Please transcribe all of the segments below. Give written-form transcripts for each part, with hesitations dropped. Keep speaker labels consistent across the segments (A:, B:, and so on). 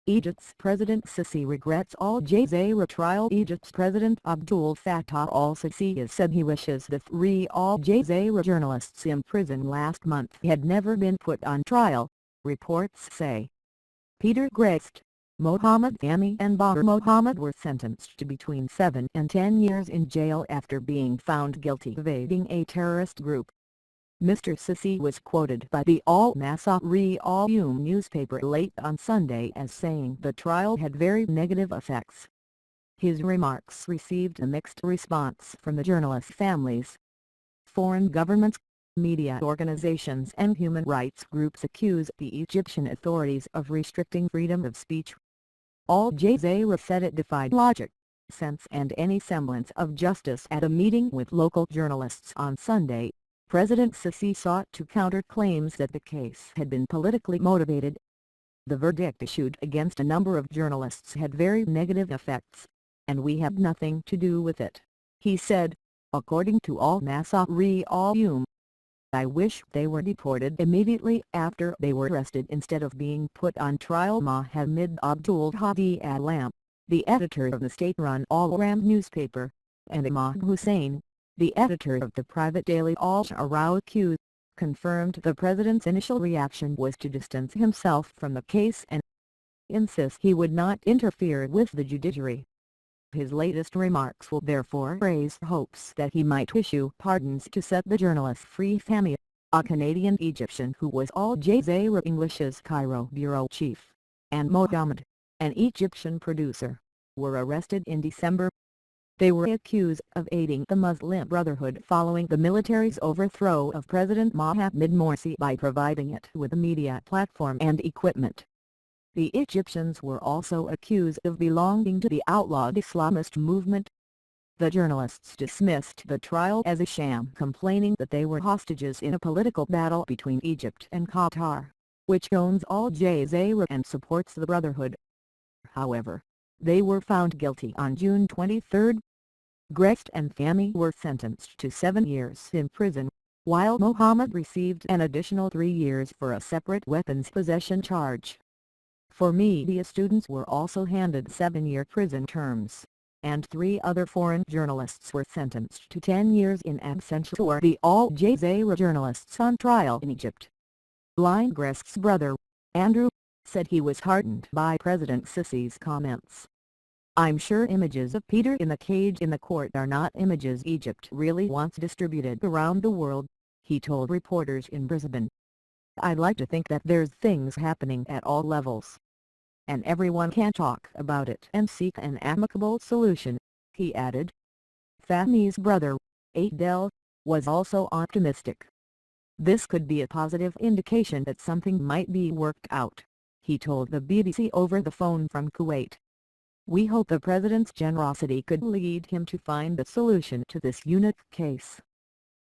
A: Egypt's President Sisi regrets al-Jazeera trial. Egypt's President Abdul Fattah al-Sisi has said he wishes the three al-Jazeera journalists imprisoned last month had never been put on trial, reports say. Peter Greste, Mohamed Fahmy and Mohamed were sentenced to between 7 and 10 years in jail after being found guilty of aiding a terrorist group. Mr. Sisi was quoted by the al-Masry al-Youm newspaper late on Sunday as saying the trial had very negative effects. His remarks received a mixed response from the journalists' families. Foreign governments, media organizations and human rights groups accuse the Egyptian authorities of restricting freedom of speech. Al-Jazeera said it defied logic, sense and any semblance of justice at a meeting with local journalists on Sunday. President Sisi sought to counter claims that the case had been politically motivated. The verdict issued against a number of journalists had very negative effects, and we have nothing to do with it, he said, according to al-Masry al-Youm. I wish they were deported immediately after they were arrested instead of being put on trial. Mohamed Abdul Fattah al-Lam, the editor of the state-run Al-Ram newspaper, and Imam Hussein, the editor of the private daily al-Sharaqiyya, confirmed the president's initial reaction was to distance himself from the case and insist he would not interfere with the judiciary. His latest remarks will therefore raise hopes that he might issue pardons to set the journalist free. Fahmy, a Canadian Egyptian who was al-Jazeera English's Cairo bureau chief, and Mohamed, an Egyptian producer, were arrested in December. They were accused of aiding the Muslim Brotherhood following the military's overthrow of President Mohamed Morsi by providing it with a media platform and equipment. The Egyptians were also accused of belonging to the outlawed Islamist movement. The journalists dismissed the trial as a sham, complaining that they were hostages in a political battle between Egypt and Qatar, which owns al-Jazeera and supports the Brotherhood. However, they were found guilty on June 23. Greste and Fahmy were sentenced to 7 years in prison, while Mohamed received an additional 3 years for a separate weapons possession charge. 4 media students were also handed 7-year prison terms, and 3 other foreign journalists were sentenced to 10 years in absentia. The al-Jazeera journalists on trial in Egypt. Greste's brother, Andrew, said he was heartened by President Sisi's comments. I'm sure images of Peter in the cage in the court are not images Egypt really wants distributed around the world, he told reporters in Brisbane. I'd like to think that there's things happening at all levels, and everyone can talk about it and seek an amicable solution, he added. Fahmy's brother, Adel, was also optimistic. This could be a positive indication that something might be worked out, he told the BBC over the phone from Kuwait. We hope the president's generosity could lead him to find a solution to this unique case.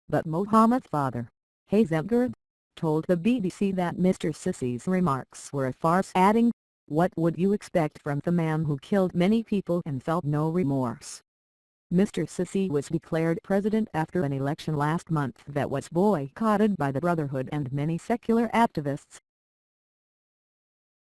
A: But Mohamed's father, Hazemgard, told the BBC that Mr. Sisi's remarks were a farce, adding, "What would you expect from the man who killed many people and felt no remorse?" Mr. Sisi was declared president after an election last month that was boycotted by the Brotherhood and many secular activists.